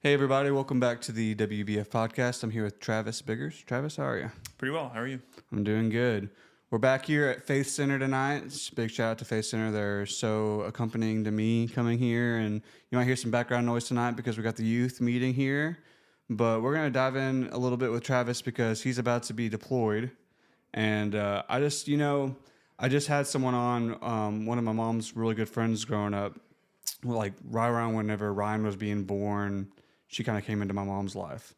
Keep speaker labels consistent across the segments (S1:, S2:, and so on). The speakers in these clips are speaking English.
S1: Hey everybody, welcome back to the WBF podcast. I'm here with Travis Biggers. Travis, how are you?
S2: Pretty well. How are you?
S1: I'm doing good. We're back here at Faith Center tonight. Big shout out to Faith Center. They're so accompanying to me coming here, and you might hear some background noise tonight because we got the youth meeting here. But we're gonna dive in a little bit with Travis because he's about to be deployed, and I just had someone on, one of my mom's really good friends growing up, like right around whenever Ryan was being born. She kind of came into my mom's life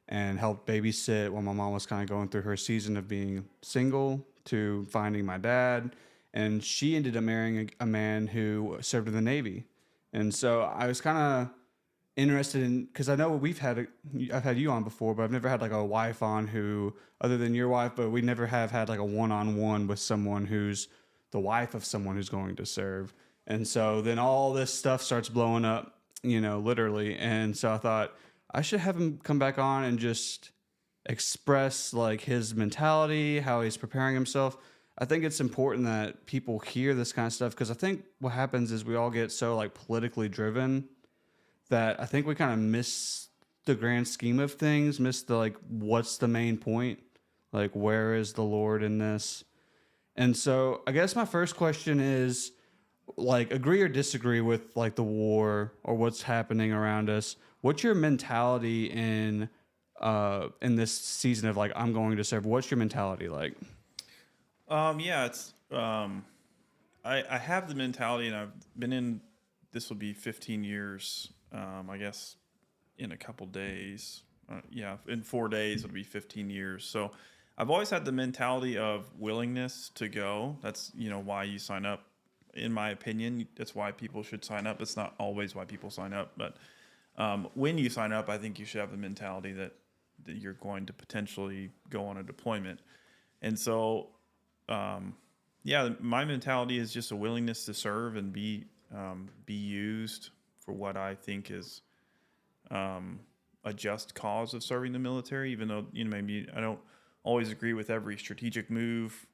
S1: and helped babysit while my mom was kind of going through her season of being single to finding my dad. And she ended up marrying a man who served in the Navy. And so I was kind of interested in, because I know I've had you on before, but I've never had like a wife on who, other than your wife, but we never have had like a one-on-one with someone who's the wife of someone who's going to serve. And so then all this stuff starts blowing up, literally. And so I thought I should have him come back on and just express like his mentality, how he's preparing himself. I think it's important that people hear this kind of stuff because I think what happens is we all get so like politically driven that I think we kind of miss the grand scheme of things, miss the like what's the main point? Like where is the Lord in this? And so I guess my first question is like agree or disagree with like the war or what's happening around us. What's your mentality in this season of like I'm going to serve? What's your mentality like?
S2: Yeah, it's I have the mentality, and I've been in. This will be 15 years. I guess in a couple days. Yeah, in 4 days it'll be 15 years. So I've always had the mentality of willingness to go. That's why you sign up. In my opinion, that's why people should sign up. It's not always why people sign up, but when you sign up, I think you should have the mentality that you're going to potentially go on a deployment. And so, yeah, my mentality is just a willingness to serve and be used for what I think is a just cause of serving the military. Even though maybe I don't always agree with every strategic move,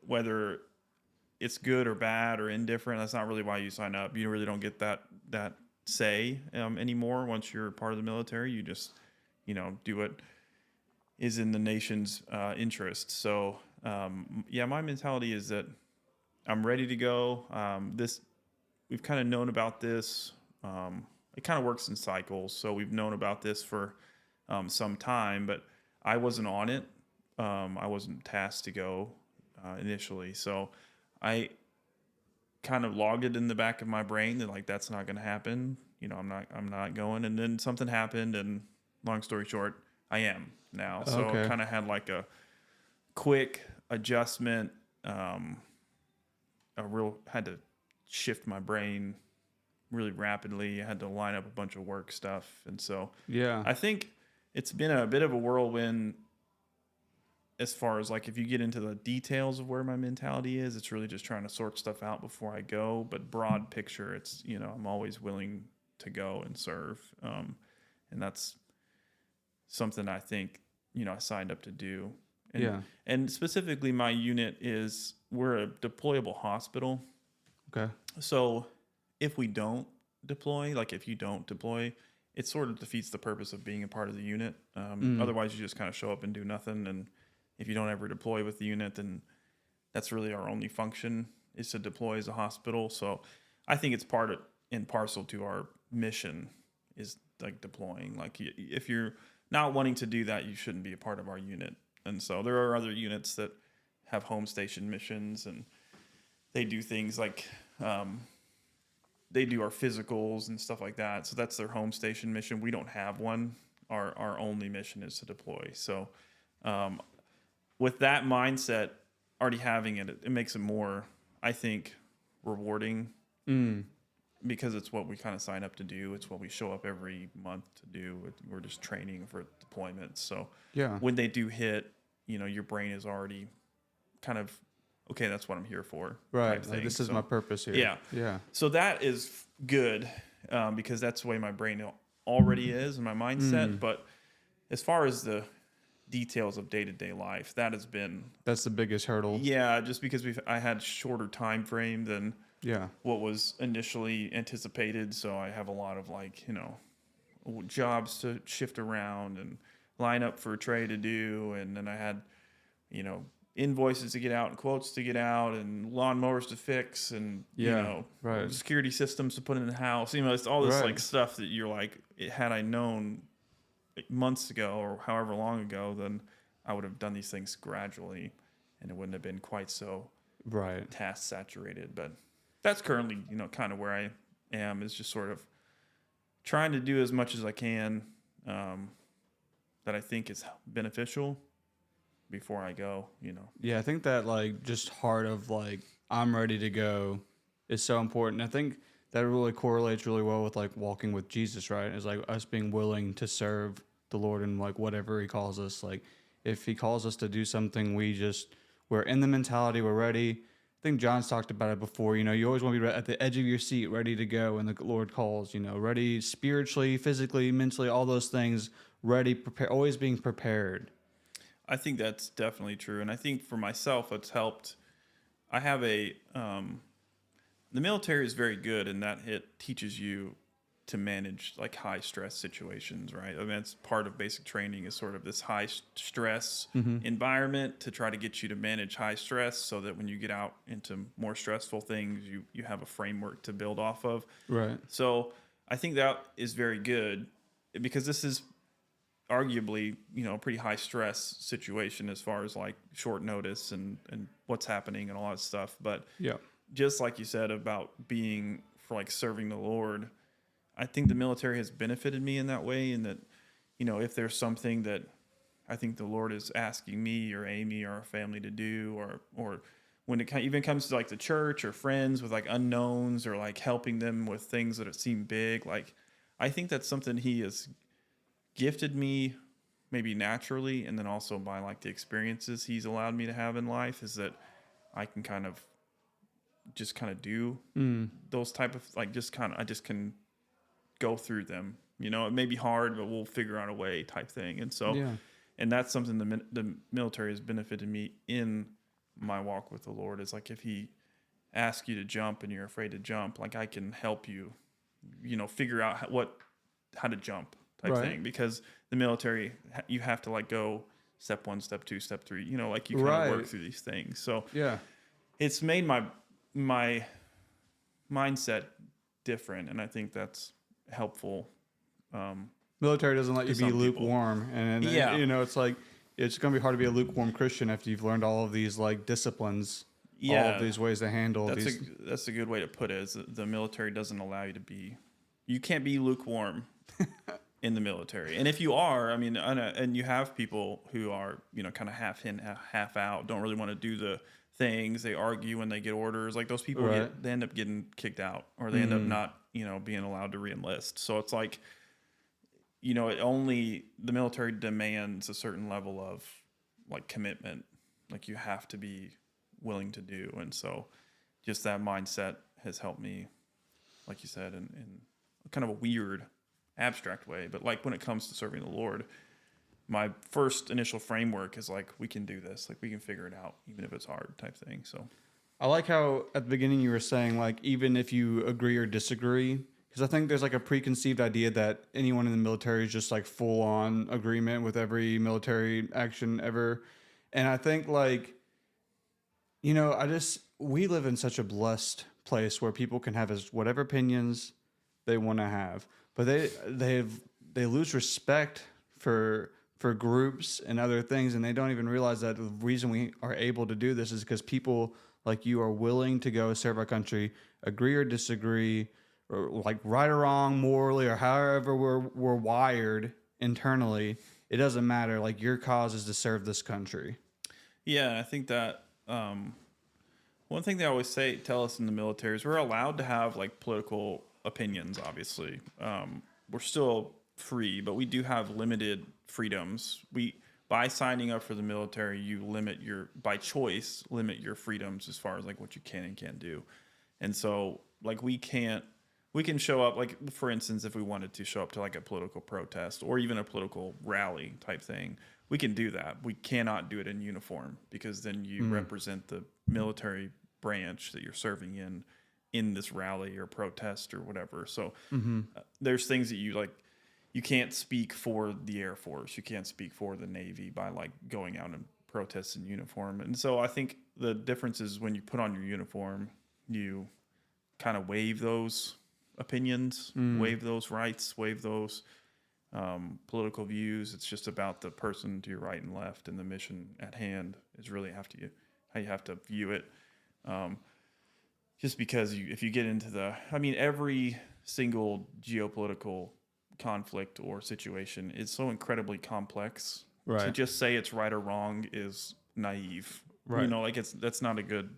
S2: whether it's good or bad or indifferent. That's not really why you sign up. You really don't get that say anymore once you're part of the military. You just do what is in the nation's interest. So yeah, my mentality is that I'm ready to go. We've kind of known about this. It kind of works in cycles, so we've known about this for some time, but I wasn't on it. I wasn't tasked to go initially, so I kind of logged it in the back of my brain that like that's not going to happen. I'm not going. And then something happened, and long story short, I am now. So I kind of had like a quick adjustment. Had to shift my brain really rapidly. I had to line up a bunch of work stuff, and so
S1: Yeah.
S2: I think it's been a bit of a whirlwind as far as like if you get into the details of where my mentality is. It's really just trying to sort stuff out before I go. But broad picture, it's I'm always willing to go and serve, and that's something I think I signed up to do. And,
S1: Yeah.
S2: and specifically, my unit we're a deployable hospital.
S1: Okay.
S2: So if we don't deploy, like if you don't deploy, it sort of defeats the purpose of being a part of the unit. Otherwise, you just kind of show up and do nothing. And if you don't ever deploy with the unit, then that's really our only function is to deploy as a hospital. So I think it's part of and parcel to our mission is like deploying. Like if you're not wanting to do that, you shouldn't be a part of our unit. And so there are other units that have home station missions, and they do things like they do our physicals and stuff like that. So that's their home station mission. We don't have one. Our only mission is to deploy. So with that mindset, already having it makes it more, I think, rewarding because it's what we kind of sign up to do. It's what we show up every month to do. We're just training for deployments. So
S1: Yeah.
S2: when they do hit, your brain is already kind of, okay, that's what I'm here for.
S1: Right. Like this is my purpose here.
S2: Yeah.
S1: Yeah.
S2: So that is good because that's the way my brain already is and my mindset. But as far as the details of day-to-day life, that's
S1: the biggest hurdle.
S2: Yeah, just because I had shorter time frame than
S1: Yeah.
S2: what was initially anticipated. So I have a lot of jobs to shift around and line up for Trey to do, and then I had, you know, invoices to get out and quotes to get out and lawnmowers to fix and you
S1: Yeah,
S2: know
S1: right.
S2: security systems to put in the house. You know, it's all this
S1: Right.
S2: like stuff that you're like, had I known months ago or however long ago, then I would have done these things gradually, and it wouldn't have been quite so
S1: Right.
S2: task saturated. But that's currently, you know, kind of where I am, is just sort of trying to do as much as I can that I think is beneficial before I go, you know.
S1: Yeah, I think that like just heart of like I'm ready to go is so important. I think that really correlates really well with like walking with Jesus, right? It's like us being willing to serve the Lord in like whatever he calls us. Like if he calls us to do something, we're in the mentality, we're ready. I think John's talked about it before. You know, you always want to be at the edge of your seat, ready to go when the Lord calls. You know, ready spiritually, physically, mentally, all those things. Ready, prepare, always being prepared.
S2: I think that's definitely true, and I think for myself, it's helped. I have the military is very good in that it teaches you to manage like high stress situations, right? I mean, that's part of basic training, is sort of this high stress environment to try to get you to manage high stress, so that when you get out into more stressful things, you have a framework to build off of.
S1: Right.
S2: So I think that is very good, because this is arguably, you know, a pretty high stress situation as far as like short notice and what's happening and all that stuff. But
S1: Yeah.
S2: just like you said about being for like serving the Lord, I think the military has benefited me in that way. In that, you know, if there's something that I think the Lord is asking me or Amy or our family to do, or when it even comes to like the church or friends with like unknowns, or like helping them with things that seem big, like I think that's something he has gifted me maybe naturally, and then also by like the experiences he's allowed me to have in life, is that I can kind of do those type of like I just can go through them. You know, it may be hard, but we'll figure out a way type thing. And so,
S1: Yeah.
S2: and that's something the military has benefited me in my walk with the Lord, is like, if he asks you to jump and you're afraid to jump, like I can help you, you know, figure out how to jump type
S1: Right.
S2: thing. Because the military, you have to like go step 1, step 2, step 3, you know, like you kind
S1: Right.
S2: of work through these things. So
S1: Yeah.
S2: it's made my mindset different, and I think that's helpful.
S1: Military doesn't let you
S2: To
S1: be
S2: some people.
S1: lukewarm, and
S2: Yeah.
S1: you know it's like it's gonna be hard to be a lukewarm Christian after you've learned all of these like disciplines, all
S2: Yeah,
S1: of these ways to handle
S2: that's
S1: these.
S2: that's a good way to put it. Is that the military doesn't allow you to be, you can't be lukewarm in the military. And if you are, I mean, and you have people who are, you know, kind of half in, half out, don't really want to do the things. They argue when they get orders. Like those people
S1: Right.
S2: they end up getting kicked out, or they end up not, you know, being allowed to reenlist. So it's like, you know, the military demands a certain level of like commitment, like you have to be willing to do. And so just that mindset has helped me, like you said, in kind of a weird abstract way. But like when it comes to serving the Lord, my first initial framework is like, we can do this, like we can figure it out, even if it's hard type thing. So
S1: I like how at the beginning you were saying like even if you agree or disagree, because I think there's like a preconceived idea that anyone in the military is just like full on agreement with every military action ever, and I think like you know we live in such a blessed place where people can have as whatever opinions they want to have, but they lose respect for groups and other things, and they don't even realize that the reason we are able to do this is because people like you are willing to go serve our country, agree or disagree, or like right or wrong morally, or however we're wired internally. It doesn't matter. Like your cause is to serve this country.
S2: yeah, I think that one thing they always tell us in the military is we're allowed to have like political opinions. Obviously, we're still free, but we do have limited freedoms. By signing up for the military, you by choice limit your freedoms as far as like what you can and can't do. And so like we can show up, like for instance, if we wanted to show up to like a political protest or even a political rally type thing, we can do that. We cannot do it in uniform, because then you represent the military branch that you're serving in this rally or protest or whatever. So there's things that you like, you can't speak for the Air Force, you can't speak for the Navy by like going out and protest in uniform. And so I think the difference is when you put on your uniform, you kind of waive those opinions, waive those rights, waive those political views. It's just about the person to your right and left, and the mission at hand is really how you have to view it. Just because if you get into every single geopolitical conflict or situation is so incredibly complex.
S1: Right.
S2: To just say it's right or wrong is naive.
S1: Right.
S2: You know, like that's not a good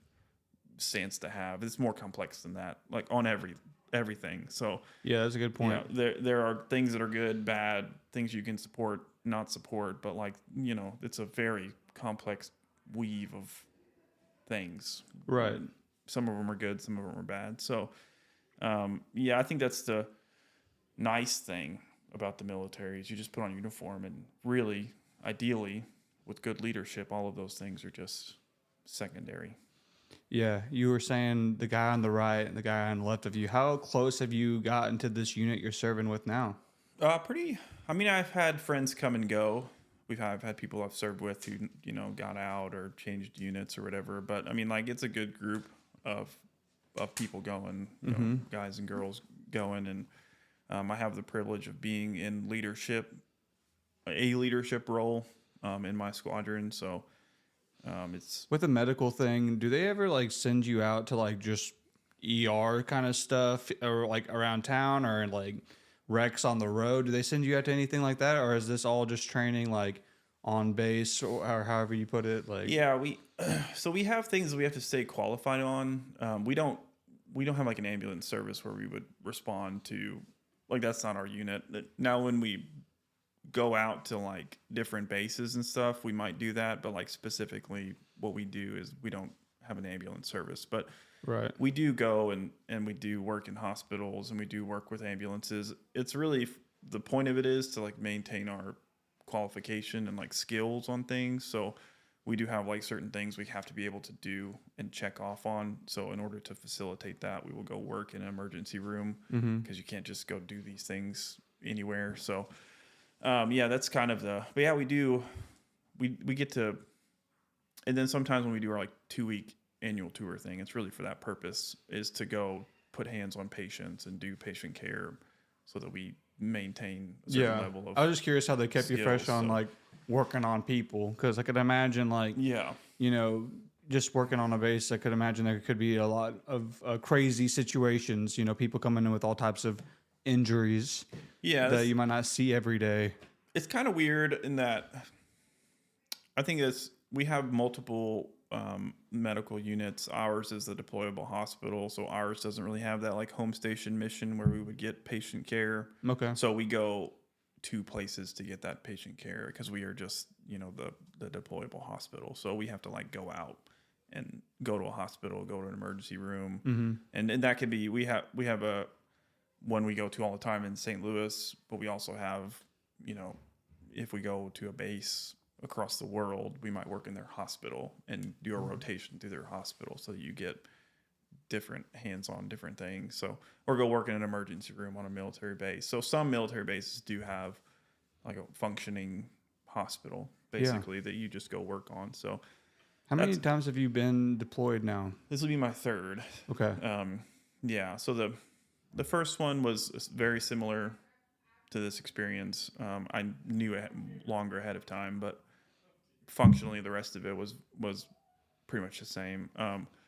S2: stance to have. It's more complex than that, like on everything. So
S1: Yeah, that's a good point.
S2: there are things that are good, bad, things you can support, not support, but like, you know, it's a very complex weave of things.
S1: Right.
S2: And some of them are good, some of them are bad. So I think that's the nice thing about the military is you just put on a uniform, and really, ideally, with good leadership, all of those things are just secondary.
S1: Yeah, you were saying the guy on the right and the guy on the left of you. How close have you gotten to this unit you're serving with now?
S2: Pretty. I mean, I've had friends come and go. I've had people I've served with who, you know, got out or changed units or whatever. But I mean, like, it's a good group of people going, you know, guys and girls going, and I have the privilege of being in a leadership role in my squadron. So it's
S1: With the medical thing, do they ever like send you out to like just ER kind of stuff or like around town or like wrecks on the road? Do they send you out to anything like that, or is this all just training like on base or however you put it? Like,
S2: yeah, we have things that we have to stay qualified on. We don't have like an ambulance service where we would respond to, like, that's not our unit. Now when we go out to like different bases and stuff, we might do that, but like specifically what we do is we don't have an ambulance service. But
S1: right.
S2: we do go and we do work in hospitals, and we do work with ambulances. It's really, the point of it is to like maintain our qualification and like skills on things. So we do have like certain things we have to be able to do and check off on. So in order to facilitate that, we will go work in an emergency room, because you can't just go do these things anywhere. So that's kind of but yeah, we get to, and then sometimes when we do our like 2-week annual tour thing, it's really for that purpose, is to go put hands on patients and do patient care so that we maintain a certain level of
S1: I was just curious how they kept you fresh
S2: skills,
S1: on like working on people, because I could imagine like, you know, just working on a base, I could imagine there could be a lot of crazy situations, you know, people coming in with all types of injuries that you might not see every day.
S2: It's kind of weird in that I think we have multiple medical units. Ours is the deployable hospital, so ours doesn't really have that like home station mission where we would get patient care.
S1: Okay.
S2: So we go to places to get that patient care because we are just, you know, the deployable hospital. So we have to like go out and go to a hospital, go to an emergency room, and that could be, we have a one we go to all the time in St. Louis, but we also have, you know, if we go to a base across the world, we might work in their hospital and do a rotation through their hospital so that you get different hands on different things. So, or go work in an emergency room on a military base. So some military bases do have like a functioning hospital basically that you just go work on. So
S1: how many times have you been deployed now?
S2: This will be my third.
S1: Okay.
S2: So the first one was very similar to this experience. I knew it longer ahead of time, but functionally the rest of it was pretty much the same.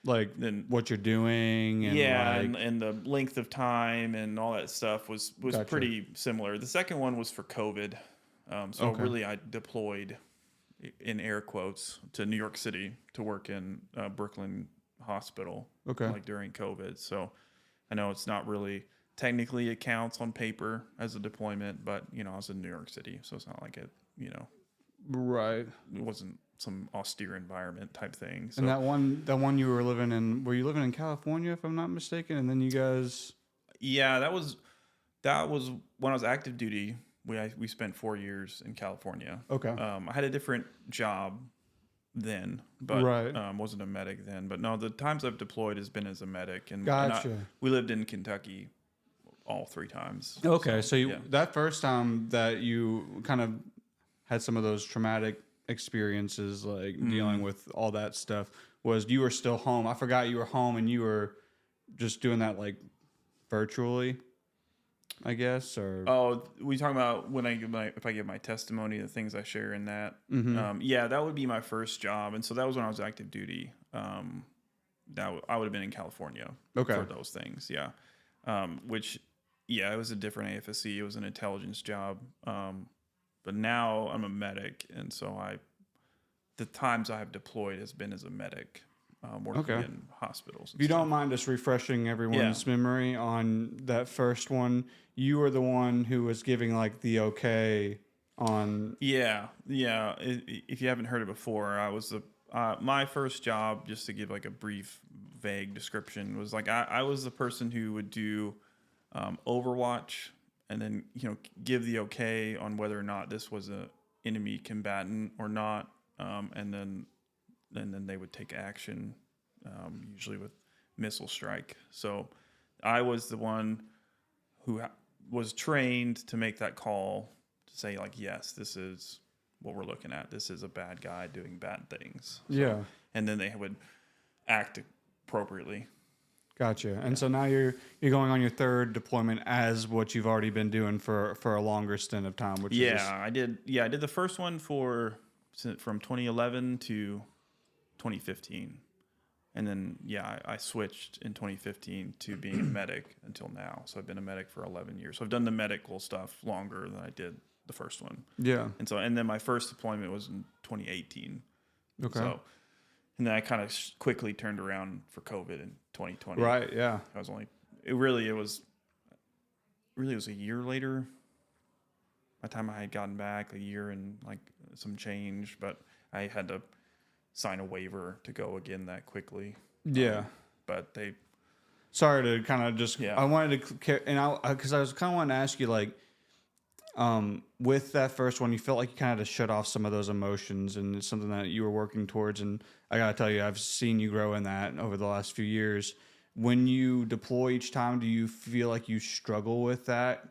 S1: Like then what you're doing and
S2: and the length of time and all that stuff was
S1: Gotcha.
S2: pretty similar. The second one was for COVID. Really I deployed, in air quotes, to New York City to work in Brooklyn Hospital like during COVID. So I know it's not really, technically it counts on paper as a deployment, but you know, I was in New York City, so it's not like it, you know,
S1: right.
S2: It wasn't some austere environment type thing. So,
S1: and that one you were living in, were you living in California if I'm not mistaken? And then you guys,
S2: yeah, that was when I was active duty. We spent 4 years in California.
S1: Okay.
S2: I had a different job then, but wasn't a medic then. But no, the times I've deployed has been as a medic, and
S1: gotcha.
S2: we lived in Kentucky all 3 times.
S1: Okay, so
S2: yeah.
S1: that first time that you kind of had some of those traumatic experiences, like dealing with all that stuff, was you were still home. I forgot you were home and you were just doing that like virtually, I guess, or
S2: Oh, we talking about when if I give my testimony, the things I share in that. Yeah, that would be my first job, and so that was when I was active duty. I would have been in California
S1: Okay.
S2: for those things. Yeah, which yeah, it was a different AFSC. It was an intelligence job. But now I'm a medic, and so the times I have deployed has been as a medic, working
S1: Okay.
S2: in hospitals.
S1: If you don't mind just refreshing everyone's memory on that first one, you were the one who was giving like the okay on.
S2: Yeah, yeah. If you haven't heard it before, I was my first job. Just to give like a brief, vague description, was like I was the person who would do Overwatch, and then give the okay on whether or not this was a enemy combatant or not, and then they would take action, usually with missile strike. So I was the one who was trained to make that call to say like, yes, this is what we're looking at. This is a bad guy doing bad things. So,
S1: Yeah.
S2: and then they would act appropriately.
S1: Gotcha. And so now you're going on your third deployment as what you've already been doing for a longer stint of time, which is just,
S2: I did. Yeah, I did the first one from 2011 to 2015, and then I switched in 2015 to being a medic until now. So I've been a medic for 11 years. So I've done the medical stuff longer than I did the first one.
S1: yeah.
S2: And then my first deployment was in 2018.
S1: Okay.
S2: So, and then I kind of quickly turned around for COVID in 2020.
S1: Right. Yeah.
S2: I was it was a year later. By the time I had gotten back, a year and like some change, but I had to sign a waiver to go again that quickly.
S1: Yeah.
S2: But they,
S1: Sorry to kind of just,
S2: Yeah.
S1: I wanted to, and because I was kind of wanting to ask you, like, with that first one, you felt like you kind of had to shut off some of those emotions, and it's something that you were working towards. And I got to tell you, I've seen you grow in that over the last few years. When you deploy each time, do you feel like you struggle with that?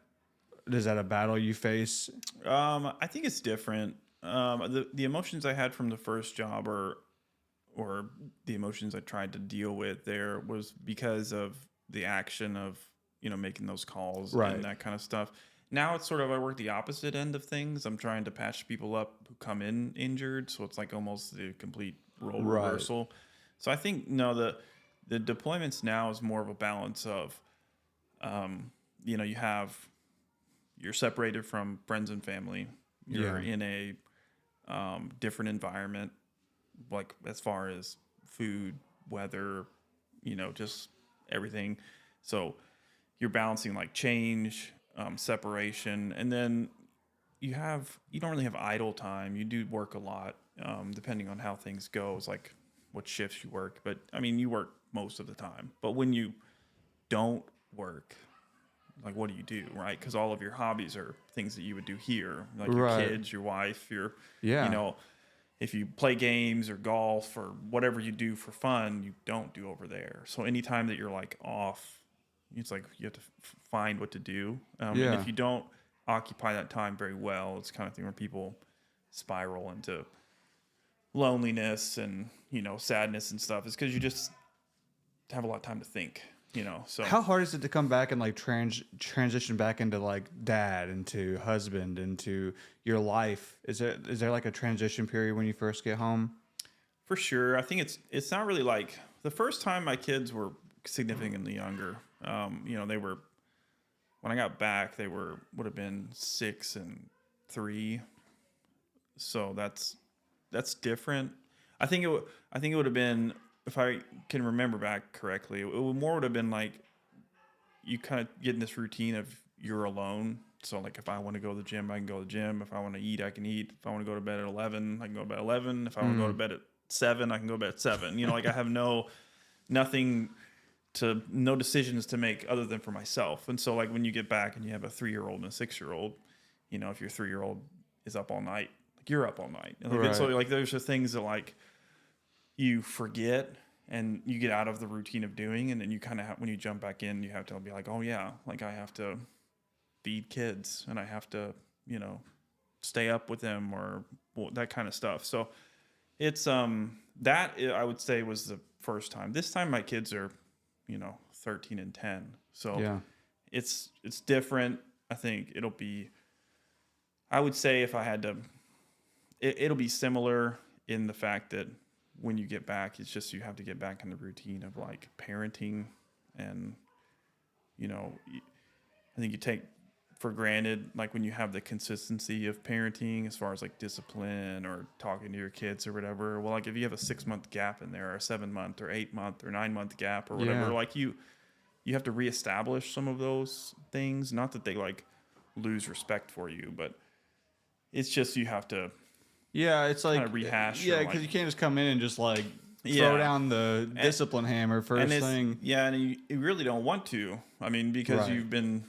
S1: Is that a battle you face?
S2: I think it's different. The emotions I had from the first job or the emotions I tried to deal with there was because of the action of, making those calls
S1: Right.
S2: and that kind of stuff. Now it's sort of, I work the opposite end of things. I'm trying to patch people up who come in injured. So it's like almost the complete role
S1: Right.
S2: reversal. So I think, no, the deployments now is more of a balance of, you're separated from friends and family. You're
S1: Yeah.
S2: in a different environment, like as far as food, weather, just everything. So you're balancing like change, separation, and then you don't really have idle time. You do work a lot, depending on how things go. It's like what shifts you work, but I mean, you work most of the time. But when you don't work, like what do you do, right? Because all of your hobbies are things that you would do here, like your
S1: Right.
S2: kids, your wife,
S1: Yeah.
S2: if you play games or golf or whatever you do for fun, you don't do over there. So anytime that you're like off, it's like you have to find what to do. And
S1: Yeah.
S2: if you don't occupy that time very well, it's kind of thing where people spiral into loneliness and, sadness and stuff. It's because you just have a lot of time to think, so.
S1: How hard is it to come back and like transition back into like dad, into husband, into your life? Is there like a transition period when you first get home?
S2: For sure. I think it's not really like the first time my kids were significantly younger. They were, when I got back, would have been 6 and 3. So that's different. I think it would have been, if I can remember back correctly, it would have been like you kind of get in this routine of you're alone. So like if I want to go to the gym, I can go to the gym. If I want to eat, I can eat. If I want to go to bed at 11, I can go to bed at 11. If I want to go to bed at 7, I can go to bed at 7. Like I have no decisions to make other than for myself. And so like when you get back and you have a 3-year-old and a 6-year-old, if your 3-year-old is up all night, like you're up all night. And like,
S1: Right.
S2: so like there's the things that like you forget and you get out of the routine of doing, and then you kind of when you jump back in, you have to be like, oh yeah, like I have to feed kids and I have to, you know, stay up with them or that kind of stuff. So it's that I would say was the first time. This time my kids are, you know, 13 and 10. So
S1: Yeah.
S2: it's different. I think it'll be, I would say if I had to, it'll be similar in the fact that when you get back, it's just you have to get back in the routine of like parenting. And, you know, I think you take for granted, like when you have the consistency of parenting as far as like discipline or talking to your kids or whatever. Well, like if you have a 6-month gap in there or a 7-month or 8-month or 9-month gap or whatever,
S1: Yeah.
S2: like you have to reestablish some of those things. Not that they like lose respect for you, but it's just you have to
S1: Yeah, it's like
S2: rehash
S1: Yeah,
S2: or,
S1: because
S2: like-
S1: you can't just come in and just like
S2: Yeah.
S1: throw down the discipline hammer
S2: and
S1: first
S2: it's,
S1: thing.
S2: yeah, and you really don't want to. I mean, because
S1: Right.
S2: you've been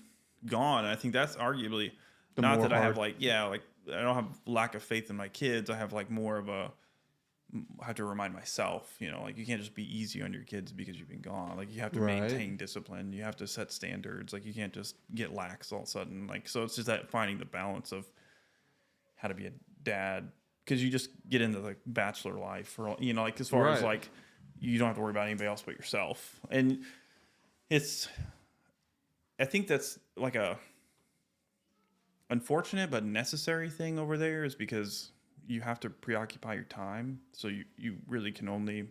S2: gone. I think that's arguably
S1: The
S2: not
S1: more
S2: that I have
S1: hard-
S2: like I don't have lack of faith in my kids. I have like more of a I have to remind myself, you know, like you can't just be easy on your kids because you've been gone. Like you have to
S1: Right.
S2: maintain discipline. You have to set standards. Like you can't just get lax all of a sudden. Like so, it's just that finding the balance of how to be a dad, because you just get into like bachelor life, or you know, like as far as
S1: Right.
S2: like you don't have to worry about anybody else but yourself, and it's. I think that's like a unfortunate but necessary thing over there, is because you have to preoccupy your time. So you really can only,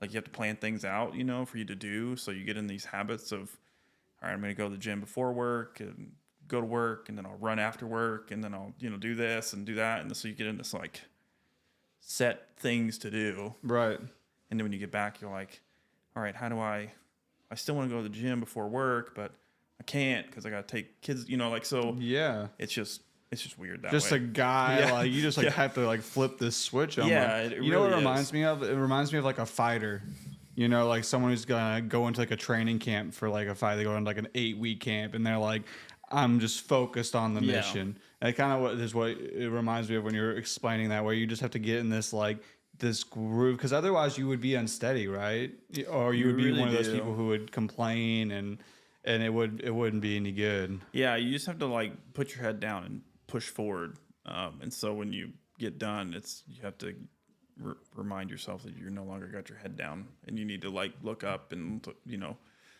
S2: like, you have to plan things out, you know, for you to do. So you get in these habits of, all right, I'm going to go to the gym before work and go to work, and then I'll run after work, and then I'll, you know, do this and do that. And so you get in this like set things to do.
S1: Right.
S2: And then when you get back, you're like, all right, how do I still want to go to the gym before work, but I can't because I got to take kids, you know, like, so
S1: Yeah.
S2: it's just weird that
S1: Just
S2: way.
S1: a guy,
S2: Yeah.
S1: like you just like
S2: Yeah.
S1: have to like flip this switch on.
S2: Yeah,
S1: Like,
S2: it
S1: you know what it
S2: really
S1: reminds
S2: is.
S1: me of? It reminds me of like a fighter. You know, like someone who's gonna go into like a training camp for like a fight. They go into like an 8-week camp, and they're like, "I'm just focused on the
S2: Yeah.
S1: mission." And kind of what it reminds me of when you're explaining that, where you just have to get in this like this groove, because otherwise you would be unsteady, right? Or you
S2: You
S1: would be
S2: really
S1: one of those
S2: do.
S1: people who would complain, and it wouldn't be any good.
S2: Yeah, you just have to like put your head down and push forward. And so when you get done, you have to remind yourself that you're no longer got your head down, and you need to like look up and, you know,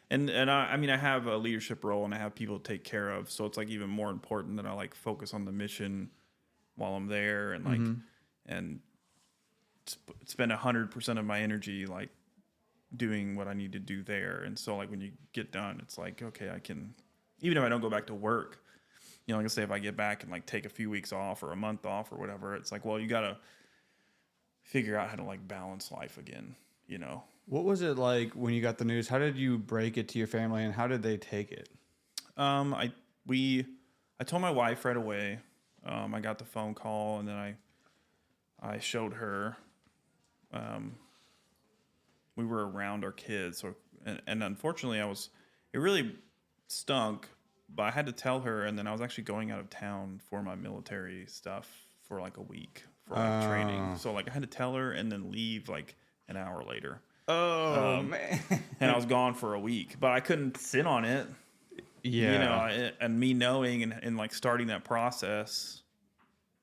S2: and I mean, I have a leadership role and I have people to take care of, so it's like even more important that I like focus on the mission while I'm there, and like and spend 100% of my energy like doing what I need to do there. And so like when you get done, it's like, okay, I can, even if I don't go back to work, you know, like I say, if I get back and like take a few weeks off or a month off or whatever, it's like, well, you got to figure out how to like balance life again, you know?
S1: What was it like when you got the news? How did you break it to your family, and how did they take it?
S2: I told my wife right away. I got the phone call, and then I showed her. We were around our kids, so and unfortunately, it really stunk. But I had to tell her, and then I was actually going out of town for my military stuff for like a week for like training. So like I had to tell her and then leave like an hour later.
S1: Oh man.
S2: And I was gone for a week, but I couldn't sit on it.
S1: Yeah.
S2: You know, and me knowing and like starting that process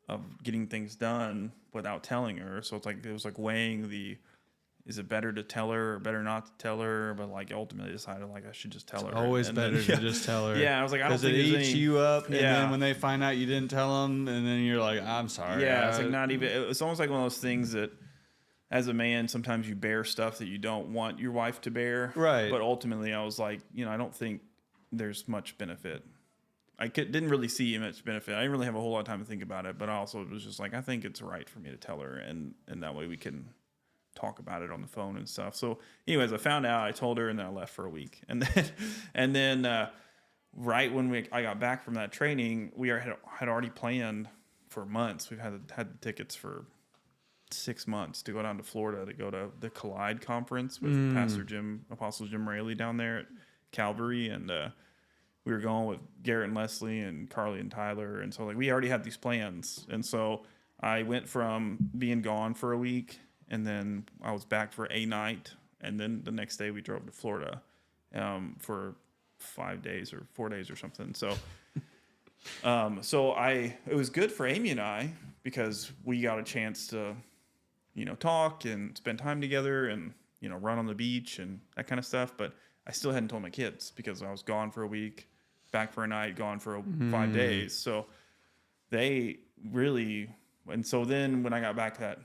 S2: of getting things done without telling her. So it's like, it was like weighing is it better to tell her or better not to tell her? But like ultimately decided like I should just tell her.
S1: Always
S2: And
S1: better
S2: then,
S1: to just tell her.
S2: Yeah, I was like, I don't
S1: because it
S2: think there's
S1: eats
S2: any,
S1: you up, and
S2: Yeah.
S1: then when they find out you didn't tell them, and then you're like, I'm sorry.
S2: Yeah, it's like not even. It's almost like one of those things that, as a man, sometimes you bear stuff that you don't want your wife to bear.
S1: Right.
S2: But ultimately, I was like, you know, I don't think there's much benefit. Didn't really see much benefit. I didn't really have a whole lot of time to think about it. But I also was just like, I think it's right for me to tell her, and that way we can talk about it on the phone and stuff. So, anyways, I found out. I told her, and then I left for a week. And then right when I got back from that training, we had already planned for months. We've had the tickets for 6 months to go down to Florida to go to the Collide conference with Apostle Jim Raley down there at Calvary, and we were going with Garrett and Leslie and Carly and Tyler, and so like we already had these plans. And so I went from being gone for a week, and then I was back for a night, And then the next day we drove to Florida for 5 days or 4 days or something. So, it was good for Amy and I because we got a chance to, talk and spend time together and, run on the beach and that kind of stuff. But I still hadn't told my kids because I was gone for a week, back for a night, gone for 5 days. So they really, and so then when I got back I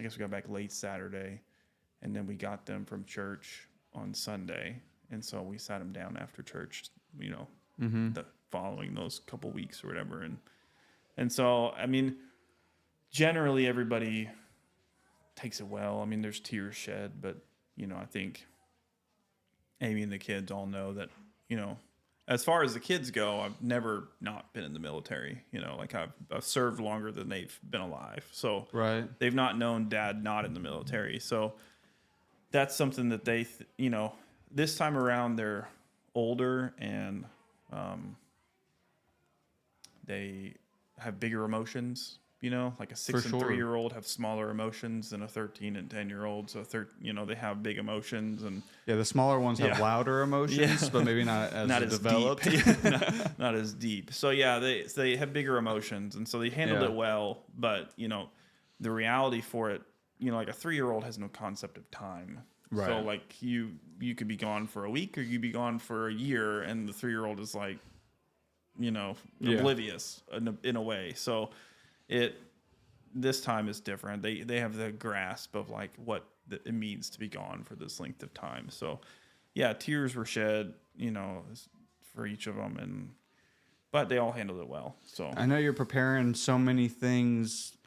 S2: guess we got back late Saturday, and then we got them from church on Sunday. And so we sat them down after church, the following those couple weeks or whatever. And so, I mean, generally everybody takes it well. I mean, there's tears shed, but, I think Amy and the kids all know that, as far as the kids go, I've never not been in the military. Like I've served longer than they've been alive. So
S1: Right.
S2: they've not known dad not in the military. So that's something that they, this time around they're older and they have bigger emotions. Like a 6 and 3-year-old have smaller emotions than a 13 and 10-year-old. So they have big emotions and
S1: Yeah, the smaller ones have louder emotions, but maybe not as developed.
S2: Deep. not as deep. So yeah, they have bigger emotions, and so they handled it well. But the reality for it, like a 3-year-old has no concept of time.
S1: Right.
S2: So like you could be gone for a week or you could be gone for a year, and the 3-year-old is like, oblivious in a way. So this time is different. They have the grasp of like what it means to be gone for this length of time. So yeah, tears were shed, for each of them, but they all handled it well. So
S1: I know you're preparing so many things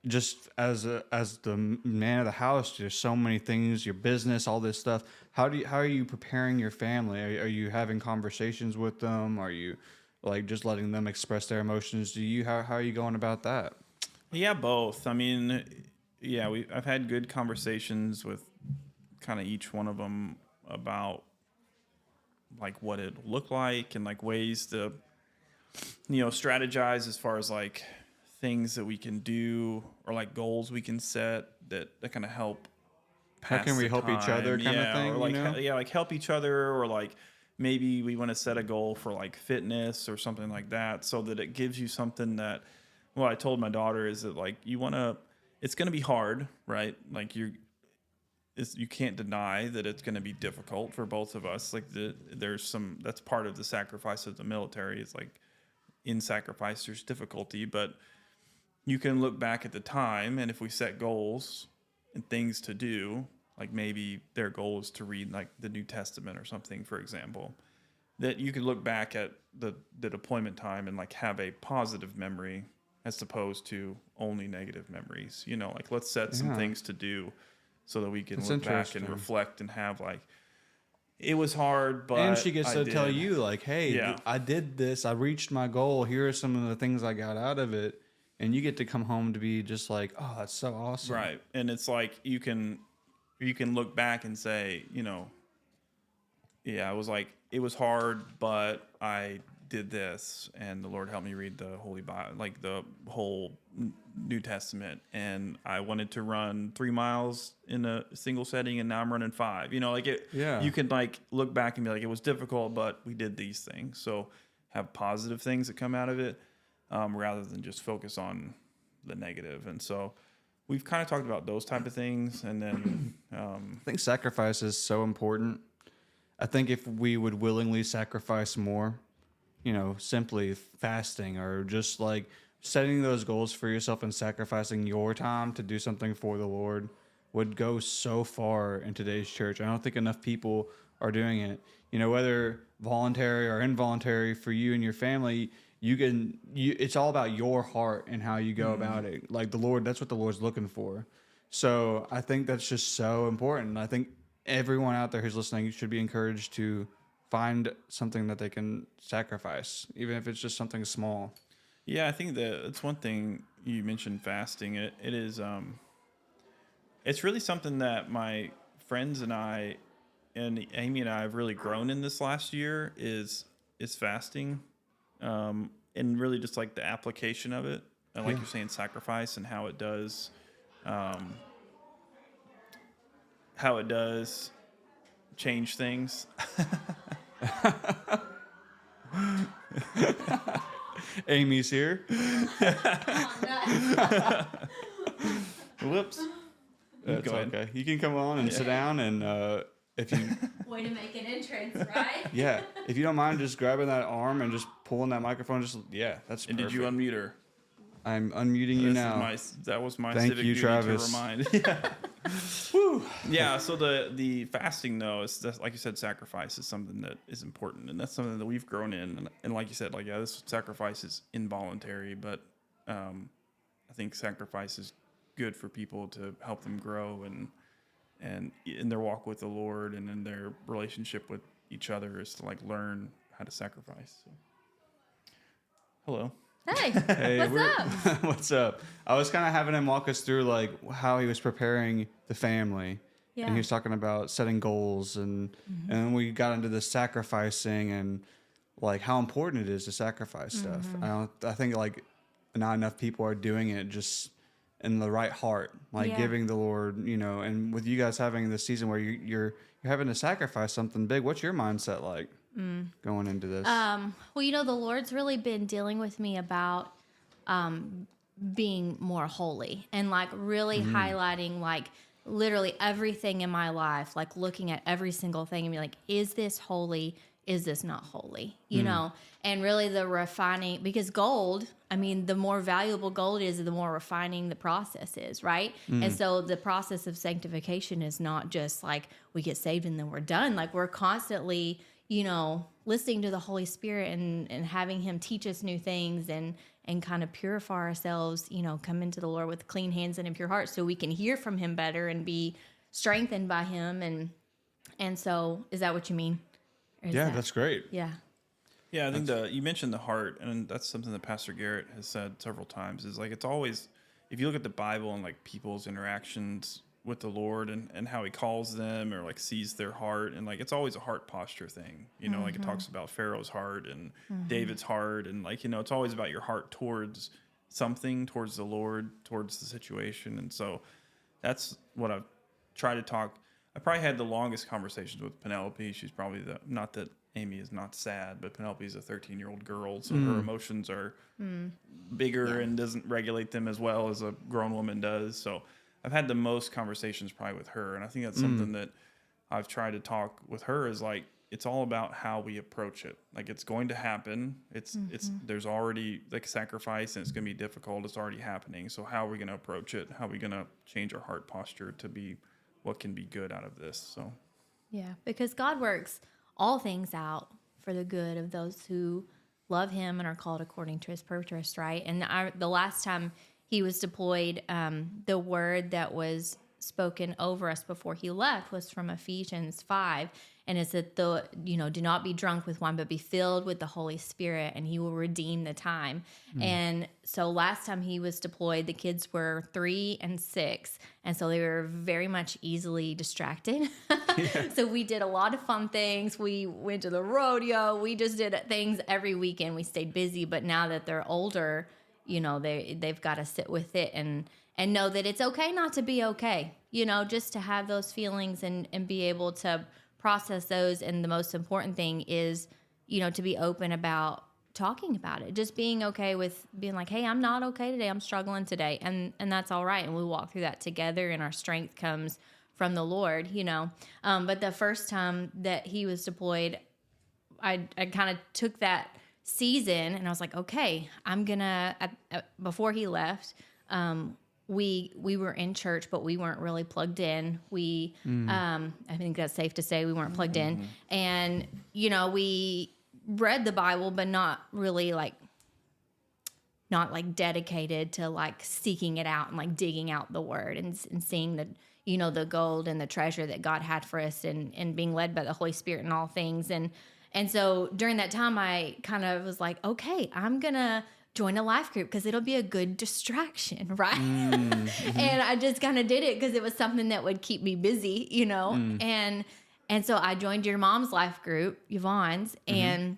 S1: just as the man of the house. There's so many things, your business, all this stuff. How are you preparing your family? Are you having conversations with them? Are you like just letting them express their emotions? How are you going about that?
S2: Yeah, both. I mean, yeah, I've had good conversations with kind of each one of them about like what it looked like and like ways to strategize as far as like things that we can do or like goals we can set that kind of help
S1: How can we help each other kind of thing,
S2: or like like help each other, or like maybe we want to set a goal for like fitness or something like that, so that it gives you something that, well, I told my daughter is that like it's going to be hard, right? Like you can't deny that it's going to be difficult for both of us. Like that's part of the sacrifice of the military. It's like in sacrifice, there's difficulty, but you can look back at the time, and if we set goals and things to do, like maybe their goal is to read like the New Testament or something, for example, that you could look back at the deployment time and like have a positive memory as opposed to only negative memories. Like let's set some things to do so that we can look back and reflect and have like, it was hard, but
S1: and she gets to tell you like, hey, I did this, I reached my goal, here are some of the things I got out of it. And you get to come home to be just like, oh, that's so awesome.
S2: Right. And it's like you can look back and say, it was hard, but I did this, and the Lord helped me read the Holy Bible, like the whole New Testament, and I wanted to run 3 miles in a single setting, and now I'm running 5. You can like look back and be like, it was difficult, but we did these things. So have positive things that come out of it. Rather than just focus on the negative. And so we've kind of talked about those type of things. And then
S1: I think sacrifice is so important. I think if we would willingly sacrifice more, simply fasting or just like setting those goals for yourself and sacrificing your time to do something for the Lord would go so far in today's church. I don't think enough people are doing it. Whether voluntary or involuntary for you and your family, it's all about your heart and how you go about it. Like the Lord, that's what the Lord's looking for. So I think that's just so important. I think everyone out there who's listening should be encouraged to find something that they can sacrifice, even if it's just something small.
S2: Yeah, I think that it's one thing you mentioned fasting. It is, it's really something that my friends and I, and Amy and I have really grown in this last year is fasting. And really just like the application of it, and like you're saying, sacrifice and how it does how it does change things.
S1: Amy's here.
S2: Whoops.
S1: That's
S2: Go ahead.
S1: okay. You can come on and sit down, and if you,
S3: Way to make an entrance, right?
S1: yeah, if you don't mind just grabbing that arm and just pulling that microphone, that's
S2: And
S1: perfect.
S2: did you unmute her?
S1: I'm unmuting you now.
S2: That was my
S1: Thank
S2: civic
S1: you,
S2: duty
S1: Travis.
S2: to remind. Yeah. Whew. Yeah. So the fasting though is that's, like you said, sacrifice is something that is important, and that's something that we've grown in. And like you said, like this sacrifice is involuntary, but I think sacrifice is good for people to help them grow and in their walk with the Lord and in their relationship with each other is to like learn how to sacrifice. So. Hello.
S3: Hey,
S1: Hey,
S3: what's up?
S1: What's up? I was kind of having him walk us through like how he was preparing the family,
S3: Yeah.
S1: and he was talking about setting goals, and then we got into the sacrificing and like how important it is to sacrifice stuff. I think like not enough people are doing it just in the right heart, like
S3: Yeah.
S1: giving the Lord, and with you guys having this season where you're having to sacrifice something big. What's your mindset like going into this?
S3: Well, the Lord's really been dealing with me about being more holy and like really highlighting like literally everything in my life, like looking at every single thing and be like, is this holy? Is this not holy? You know, and really the refining, because gold, I mean, the more valuable gold is, the more refining the process is, right? And so the process of sanctification is not just like we get saved and then we're done. Like we're constantly, listening to the Holy Spirit and having him teach us new things and kind of purify ourselves, come into the Lord with clean hands and a pure heart so we can hear from him better and be strengthened by him. And so is that what you mean? Or is
S1: yeah,
S3: that-
S1: that's great.
S3: Yeah.
S2: Yeah, I think you mentioned the heart, and that's something that Pastor Garrett has said several times. Is like it's always, if you look at the Bible and like people's interactions with the Lord and how He calls them or like sees their heart, and like it's always a heart posture thing. Like it talks about Pharaoh's heart and David's heart, and like it's always about your heart towards something, towards the Lord, towards the situation, and so that's what I've tried to talk. I probably had the longest conversations with Penelope. She's probably not that Amy is not sad, but Penelope is a 13-year-old girl, so her emotions are bigger and doesn't regulate them as well as a grown woman does. So I've had the most conversations probably with her, and I think that's something that I've tried to talk with her is like it's all about how we approach it. Like it's going to happen. It's there's already like sacrifice and it's going to be difficult. It's already happening. So how are we going to approach it? How are we going to change our heart posture to be what can be good out of this? So
S3: Yeah, because God works all things out for the good of those who love him and are called according to his purpose, right? And the last time he was deployed, the word that was spoken over us before he left was from Ephesians 5. And it's that do not be drunk with wine, but be filled with the Holy Spirit, and he will redeem the time. And so last time he was deployed, the kids were 3 and 6. And so they were very much easily distracted. So we did a lot of fun things. We went to the rodeo. We just did things every weekend. We stayed busy. But now that they're older, they've got to sit with it and know that it's okay not to be okay. Just to have those feelings and be able to process those. And the most important thing is, to be open about talking about it, just being okay with being like, hey, I'm not okay today. I'm struggling today. And that's all right. And we walk through that together, and our strength comes from the Lord, But the first time that he was deployed, I kind of took that season and I was like, okay, I'm gonna, before he left, we were in church, but we weren't really plugged in. I think that's safe to say we weren't plugged in. And, we read the Bible, but not really not dedicated to seeking it out and digging out the word and seeing the, the gold and the treasure that God had for us and being led by the Holy Spirit in all things. And so during that time, I kind of was like, okay, I'm going to join a life group because it'll be a good distraction, right? And I just kind of did it because it was something that would keep me busy, And so I joined your mom's life group, Yvonne's, and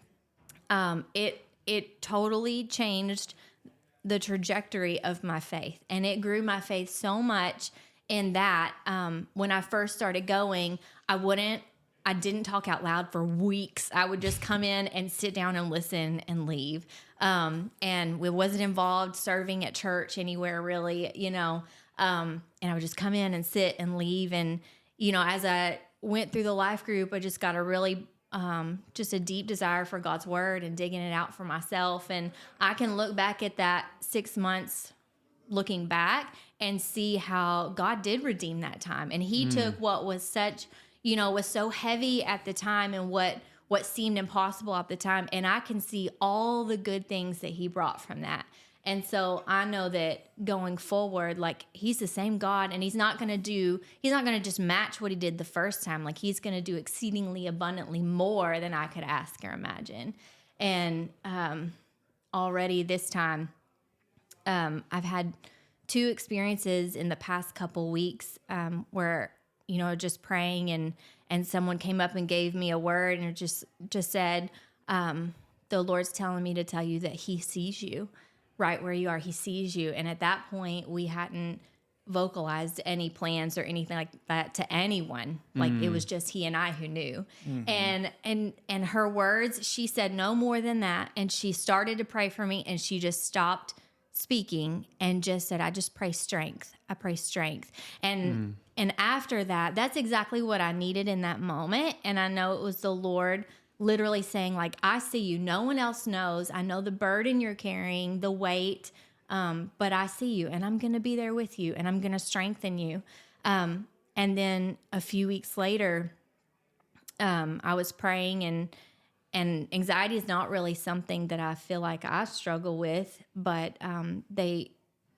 S3: it totally changed the trajectory of my faith, and it grew my faith so much in that when I first started going, I didn't talk out loud for weeks. I would just come in and sit down and listen and leave. And we wasn't involved serving at church anywhere really, and I would just come in and sit and leave. And, as I went through the life group, I just got a really, just a deep desire for God's word and digging it out for myself. And I can look back at that 6 months looking back and see how God did redeem that time. And he took what was such, was so heavy at the time and what seemed impossible at the time. And I can see all the good things that he brought from that. And so I know that going forward, like he's the same God, and he's not going to just match what he did the first time. Like he's going to do exceedingly abundantly more than I could ask or imagine. And already this time, I've had 2 experiences in the past couple weeks where, just praying and someone came up and gave me a word and just said, the Lord's telling me to tell you that he sees you right where you are. He sees you. And at that point, we hadn't vocalized any plans or anything like that to anyone. Like it was just he and I who knew. And her words, she said no more than that. And she started to pray for me, and she just stopped speaking and just said, I just pray strength. I pray strength. And after that, that's exactly what I needed in that moment. And I know it was the Lord literally saying, like, I see you. No one else knows. I know the burden you're carrying, the weight, but I see you, and I'm going to be there with you, and I'm going to strengthen you. And then a few weeks later, I was praying, and anxiety is not really something that I feel like I struggle with, but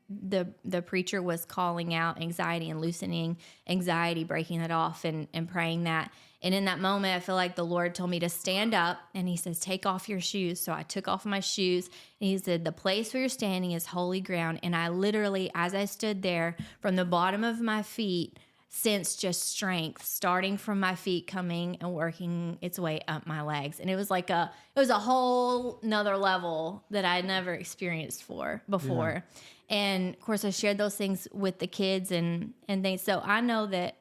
S3: the preacher was calling out anxiety and loosening anxiety, breaking it off and praying that. And in that moment, I feel like the Lord told me to stand up, and he says, take off your shoes. So I took off my shoes, and he said, the place where you're standing is holy ground. And I literally, as I stood there, from the bottom of my feet, sensed just strength starting from my feet coming and working its way up my legs. And it was like a whole nother level that I had never experienced before. Yeah. And of course I shared those things with the kids and things. So I know that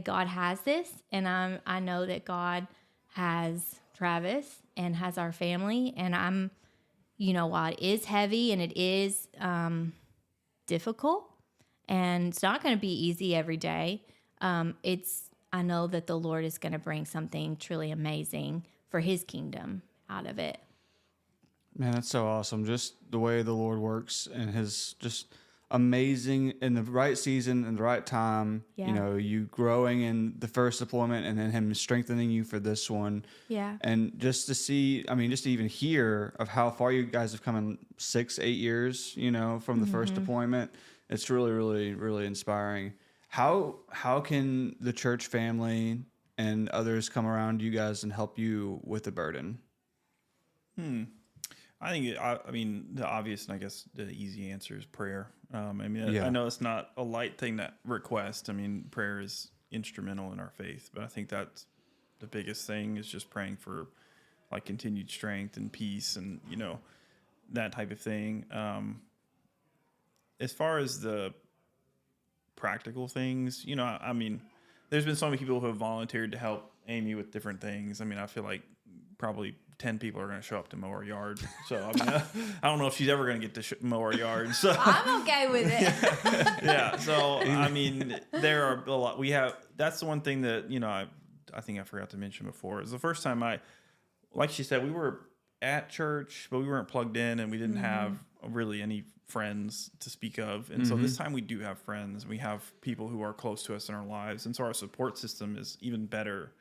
S3: God has this, and I know that God has Travis and has our family. And I'm, while it is heavy and it is difficult, and it's not going to be easy every day, I know that the Lord is going to bring something truly amazing for his kingdom out of it.
S1: Man, that's so awesome. Just the way the Lord works and his just amazing in the right season and the right time.
S3: Yeah.
S1: You growing in the first deployment and then him strengthening you for this one.
S3: Yeah.
S1: And just to see, just to even hear of how far you guys have come in 6-8 years, from the first deployment, it's really, really, really inspiring. How can the church family and others come around you guys and help you with the burden?
S2: I think, the obvious and I guess the easy answer is prayer.
S1: Yeah.
S2: I know it's not a light thing to request. Prayer is instrumental in our faith, but I think that's the biggest thing is just praying for like continued strength and peace and, that type of thing. As far as the practical things, there's been so many people who have volunteered to help Amy with different things. I feel like probably 10 people are going to show up to mow our yard. So, I don't know if she's ever going to get to mow our yard. So
S3: I'm okay with it.
S2: Yeah. So, there are a lot. That's the one thing that, I think I forgot to mention before is the first time like she said, we were at church, but we weren't plugged in and we didn't have really any friends to speak of. And so this time we do have friends. We have people who are close to us in our lives. And so our support system is even better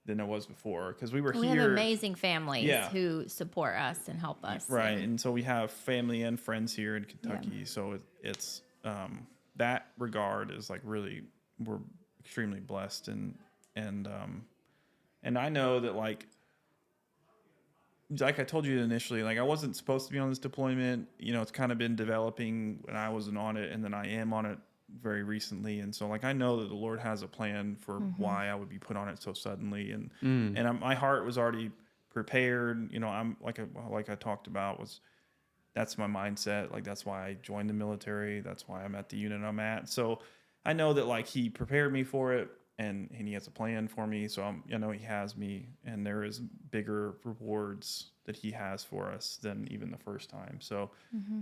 S2: than it was before because we
S3: have amazing families who support us and help us.
S2: Right. And so we have family and friends here in Kentucky. Yeah. So it's that regard is like really, we're extremely blessed. And I know that like I told you initially, like I wasn't supposed to be on this deployment. It's kind of been developing when I wasn't on it, and then I am on it very recently. And so like I know that the Lord has a plan for why I would be put on it so suddenly, and my heart was already prepared. I'm like I talked about that's my mindset. Like that's why I joined the military. That's why I'm at the unit I'm at. So I know that like he prepared me for it, and he has a plan for me. So I know he has me, and there is bigger rewards that he has for us than even the first time. So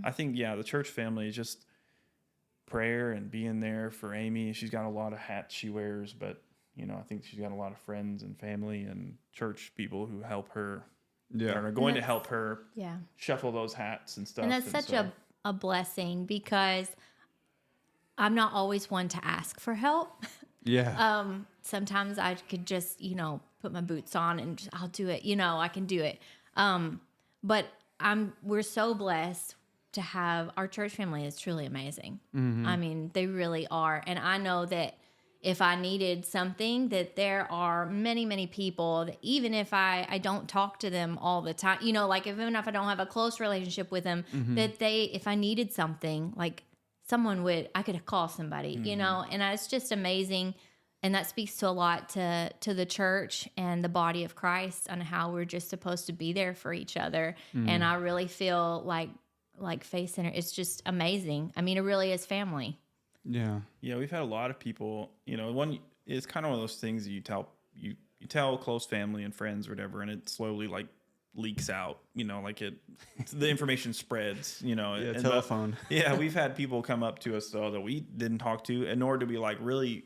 S2: I think, yeah, the church family is just prayer and being there for Amy. She's got a lot of hats she wears, but I think she's got a lot of friends and family and church people who help her.
S1: Yeah.
S2: That are going to help her
S3: Yeah.
S2: shuffle those hats and stuff.
S3: And that's such a blessing, because I'm not always one to ask for help.
S1: Yeah.
S3: Sometimes I could just, put my boots on and I'll do it. I can do it. But we're so blessed to have our church family is truly amazing. I mean, they really are. And I know that if I needed something, that there are many, many people that even if I don't talk to them all the time, like even if I don't have a close relationship with them, that if I needed something, like I could call somebody, and it's just amazing. And that speaks to a lot to the church and the body of Christ on how we're just supposed to be there for each other. And I really feel like Faith Center, it's just amazing. I mean, it really is family.
S1: Yeah.
S2: Yeah, we've had a lot of people, one is kind of one of those things that you tell close family and friends or whatever, and it slowly like leaks out, like the information spreads,
S1: Yeah, telephone.
S2: Yeah, we've had people come up to us though that we didn't talk to, and nor do we like really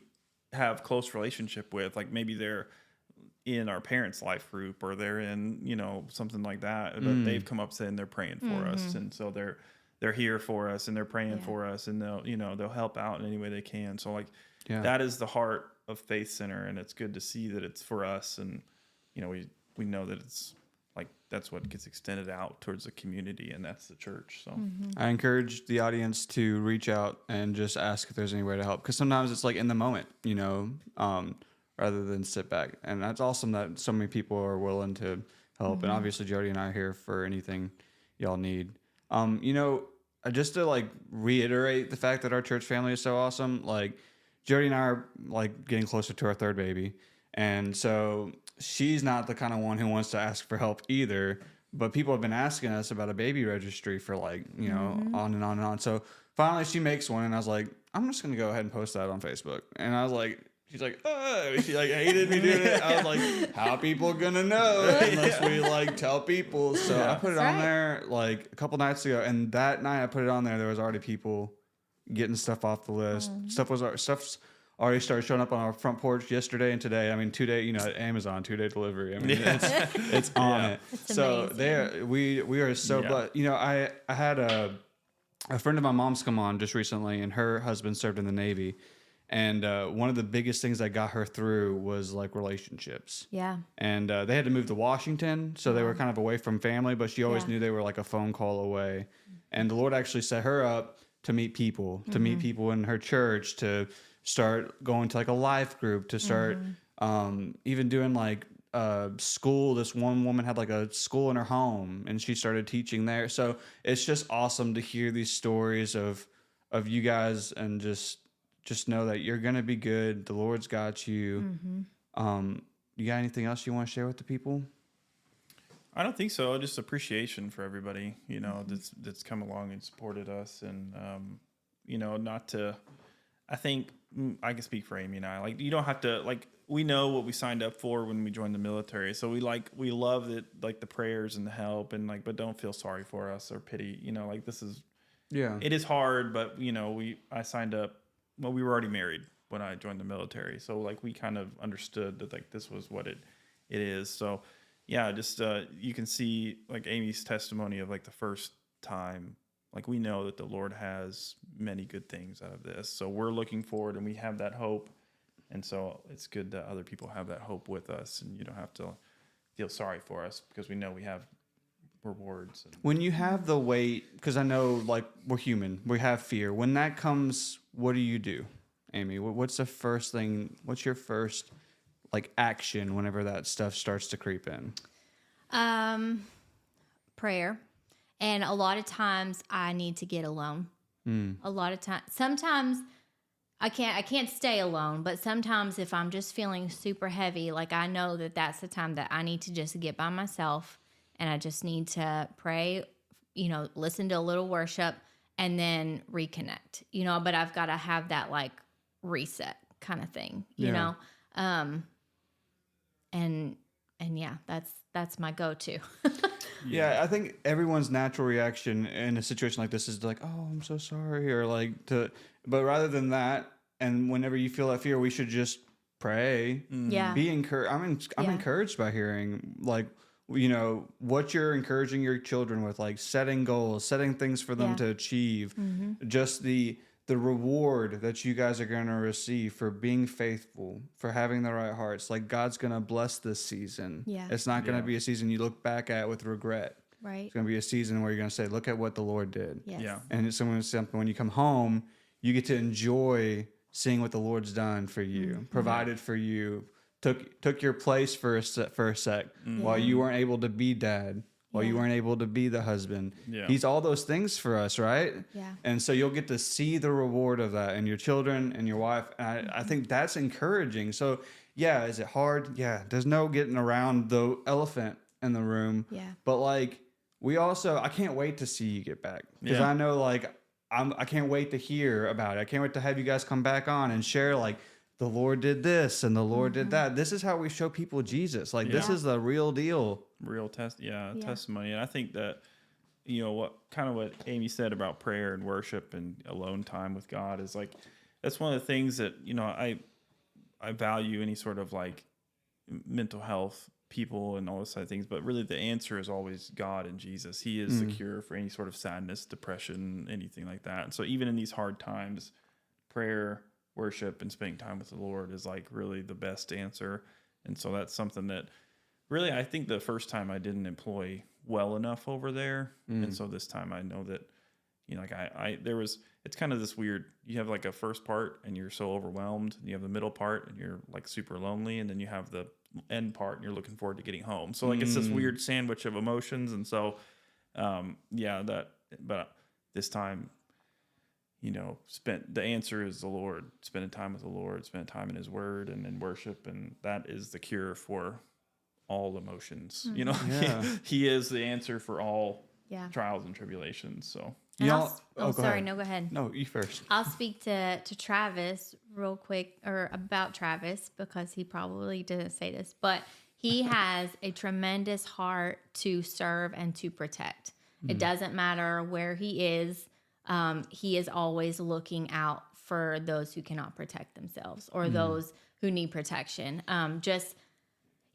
S2: have close relationship with, like maybe they're in our parents' life group or they're in, something like that, but they've come up saying they're praying for us, and so they're here for us and they're praying for us, and they'll help out in any way they can. So like that is the heart of Faith Center, and it's good to see that it's for us, and we know that it's like that's what gets extended out towards the community, and that's the church. So
S1: I encourage the audience to reach out and just ask if there's any way to help, because sometimes it's like in the moment, rather than sit back. And that's awesome that so many people are willing to help. And obviously Jody and I are here for anything y'all need. Just to like reiterate the fact that our church family is so awesome. Like Jody and I are like getting closer to our third baby. And so she's not the kind of one who wants to ask for help either. But people have been asking us about a baby registry for like, on and on and on. So finally she makes one, and I was like, I'm just going to go ahead and post that on Facebook. And I was like, she's like, oh, she like hated me doing it. I was like, how people going to know unless we like tell people? So I put it on there like a couple nights ago. And that night I put it on there was already people getting stuff off the list. Stuff's already started showing up on our front porch yesterday and today. I mean, 2 day, Amazon 2-day delivery. I mean, it's on it.
S3: It's
S1: so
S3: amazing.
S1: we are so blessed. I had a friend of my mom's come on just recently, and her husband served in the Navy. And one of the biggest things that got her through was like relationships.
S3: Yeah.
S1: And they had to move to Washington, so they were kind of away from family, but she always knew they were like a phone call away. And the Lord actually set her up to meet people, in her church, to start going to like a life group, to start even doing like school. This one woman had like a school in her home, and she started teaching there. So it's just awesome to hear these stories of you guys, and just know that you're gonna be good. The Lord's got you. You got anything else you want to share with the people?
S2: I don't think so. Just appreciation for everybody, that's come along and supported us, and not to. I think I can speak for Amy and I. Like, you don't have to, like, we know what we signed up for when we joined the military. So we love it, like the prayers and the help, and like, but don't feel sorry for us or pity. Like this is, it is hard, but I signed up. Well, we were already married when I joined the military, so like we kind of understood that like this was what it is. So yeah, just you can see like Amy's testimony of like the first time. Like, we know that the Lord has many good things out of this. So we're looking forward, and we have that hope. And so it's good that other people have that hope with us, and you don't have to feel sorry for us, because we know we have rewards.
S1: When you have the weight, because I know like we're human, we have fear. When that comes, what do you do, Amy? What's the first thing? What's your first like action whenever that stuff starts to creep in?
S3: Prayer. And a lot of times I need to get alone. A lot of times, sometimes I can't stay alone, but sometimes if I'm just feeling super heavy, like I know that that's the time that I need to just get by myself, and I just need to pray, listen to a little worship, and then reconnect, but I've got to have that like reset kind of thing, you
S1: Yeah.
S3: know? And yeah, that's my go-to.
S1: Yeah, I think everyone's natural reaction in a situation like this is like, "Oh, I'm so sorry," or like to. But rather than that, and whenever you feel that fear, we should just pray.
S3: Yeah.
S1: Be encouraged. I'm
S3: Yeah.
S1: encouraged by hearing like what you're encouraging your children with, like setting goals, setting things for them
S3: Yeah.
S1: to achieve. Just the reward that you guys are going to receive for being faithful, for having the right hearts. Like God's going to bless this season.
S3: Yeah.
S1: It's not going to
S2: Yeah.
S1: be a season you look back at with regret.
S3: Right.
S1: It's going to be a season where you're going to say, look at what the Lord did.
S3: Yes.
S2: Yeah.
S1: And it's something when you come home, you get to enjoy seeing what the Lord's done for you, provided for you, took your place for a sec while you weren't able to be dad, while you
S3: Yeah.
S1: weren't able to be the husband.
S2: Yeah.
S1: He's all those things for us, right?
S3: Yeah.
S1: And so you'll get to see the reward of that in your children and your wife. And I think that's encouraging. So yeah, is it hard? Yeah. There's no getting around the elephant in the room.
S3: Yeah.
S1: But like I can't wait to see you get back. Because
S2: Yeah.
S1: I know like I can't wait to hear about it. I can't wait to have you guys come back on and share like the Lord did this and the Lord did that. This is how we show people Jesus. Like this
S3: Yeah.
S1: is the real deal.
S2: Real
S3: Yeah.
S2: testimony. And I think that, what Amy said about prayer and worship and alone time with God is like, that's one of the things that, I value any sort of like mental health people and all those side of things, but really the answer is always God and Jesus. He is the cure for any sort of sadness, depression, anything like that. And so even in these hard times, prayer, worship, and spending time with the Lord is like really the best answer. And so that's something that really, I think the first time I didn't employ well enough over there. And so this time I know that, it's kind of this weird, you have like a first part and you're so overwhelmed, and you have the middle part and you're like super lonely, and then you have the end part and you're looking forward to getting home. So like it's this weird sandwich of emotions. And so, but this time, the answer is the Lord, spending time with the Lord, spending time in his word and in worship. And that is the cure for all emotions.
S1: Yeah.
S2: He is the answer for all
S3: Yeah.
S2: trials and tribulations. So
S3: And
S1: Y'all-
S3: oh,
S1: go
S3: sorry.
S1: ahead.
S3: No, go ahead.
S1: No, you first.
S3: I'll speak to Travis real quick, or about Travis, because he probably didn't say this, but he has a tremendous heart to serve and to protect. It doesn't matter where he is. He is always looking out for those who cannot protect themselves or those who need protection. Just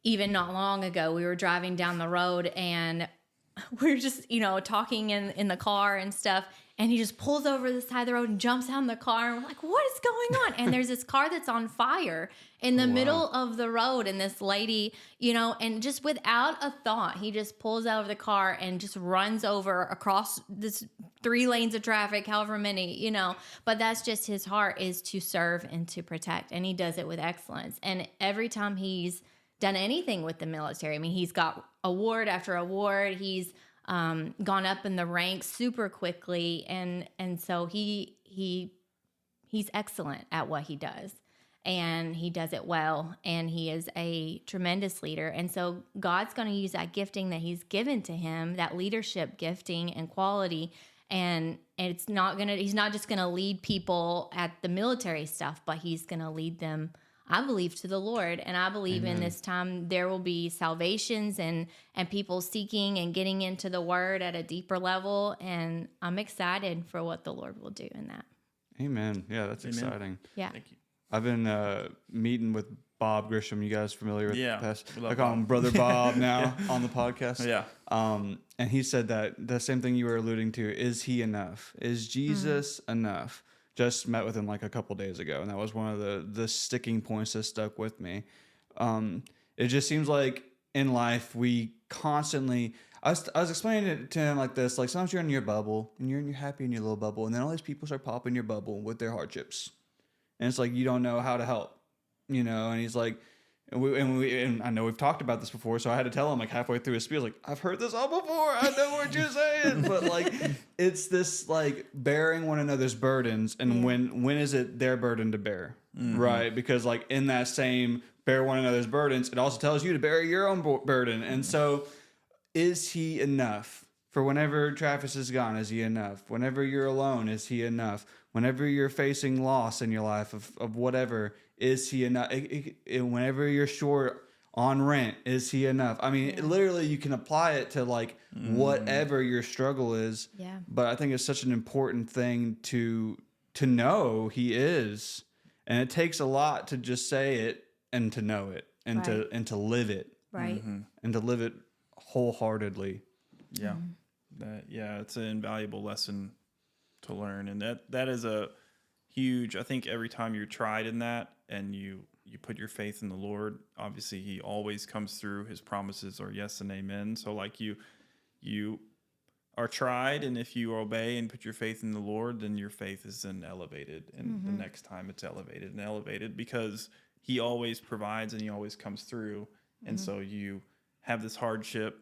S3: even not long ago, we were driving down the road and we were just, talking in the car and stuff. And he just pulls over the side of the road and jumps out in the car. And we're like, what is going on? And there's this car that's on fire in the middle of the road. And this lady, and just without a thought, he just pulls out of the car and just runs over across this 3 lanes of traffic, however many, But that's just his heart, is to serve and to protect. And he does it with excellence. And every time he's done anything with the military, I mean, he's got award after award. He's gone up in the ranks super quickly, and so he's excellent at what he does, and he does it well, and he is a tremendous leader. And so God's going to use that gifting that he's given to him, that leadership gifting and quality, and he's not just going to lead people at the military stuff, but he's going to lead them, I believe, to the Lord. And I believe in this time there will be salvations and people seeking and getting into the word at a deeper level. And I'm excited for what the Lord will do in that.
S1: Amen. Yeah, that's exciting.
S3: Yeah.
S2: thank you.
S1: I've been meeting with Bob Grisham. You guys familiar with
S2: Yeah,
S1: the past?
S2: we love
S1: I call him
S2: Bob.
S1: Brother Bob now on the podcast.
S2: Yeah.
S1: And he said that the same thing you were alluding to. Is he enough? Is Jesus enough? Just met with him like a couple days ago, and that was one of the sticking points that stuck with me. It just seems like in life we constantly. I was explaining it to him like this: like sometimes you're in your bubble and you're happy in your little bubble, and then all these people start popping your bubble with their hardships, and it's like you don't know how to help, And he's like, and I know we've talked about this before, so I had to tell him like halfway through his spiel, like, I've heard this all before. I know what you're saying, but like, it's this like bearing one another's burdens, and when is it their burden to bear, right? Because like in that same bear one another's burdens, it also tells you to bear your own burden, and so is he enough? For whenever Travis is gone, is he enough? Whenever you're alone, is he enough? Whenever you're facing loss in your life of whatever, is he enough? Whenever you're short on rent, is he enough? I mean, literally, you can apply it to like whatever your struggle is.
S3: Yeah.
S1: But I think it's such an important thing to know he is, and it takes a lot to just say it and to know it and to live it
S3: Right.
S1: and to live it wholeheartedly.
S2: Yeah. It's an invaluable lesson to learn. And that is a huge, I think every time you're tried in that and you put your faith in the Lord, obviously he always comes through. His promises are yes and amen. So like you are tried, and if you obey and put your faith in the Lord, then your faith is then elevated. And the next time it's elevated and elevated because he always provides and he always comes through. And so you have this hardship.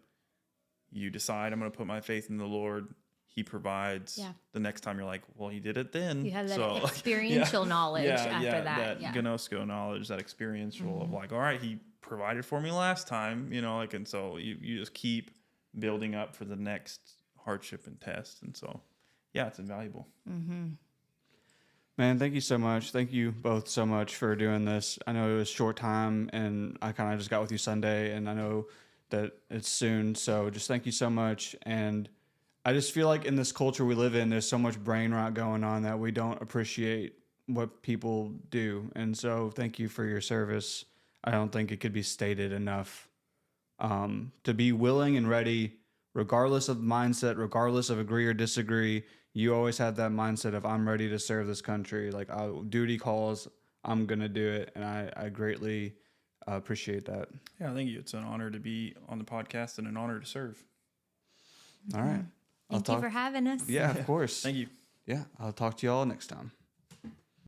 S2: You decide, I'm going to put my faith in the Lord. He provides.
S3: Yeah.
S2: The next time you're like, well, he did it then.
S3: You have that
S2: So,
S3: experiential knowledge after that.
S2: That
S3: Yeah.
S2: gnosko knowledge, that experiential of like, all right, he provided for me last time, and so you just keep building up for the next hardship and test. And so, it's invaluable.
S1: Man, thank you so much. Thank you both so much for doing this. I know it was a short time, and I kind of just got with you Sunday, and I know that it's soon. So just thank you so much. And I just feel like in this culture we live in, there's so much brain rot going on that we don't appreciate what people do. And so thank you for your service. I don't think it could be stated enough. To be willing and ready, regardless of mindset, regardless of agree or disagree, you always have that mindset of I'm ready to serve this country. Like duty calls, I'm going to do it. And I greatly appreciate that.
S2: Yeah, thank you. It's an honor to be on the podcast and an honor to serve.
S1: All right.
S3: Thank you for having us.
S1: Yeah, of course.
S2: Thank you.
S1: Yeah, I'll talk to you all next time.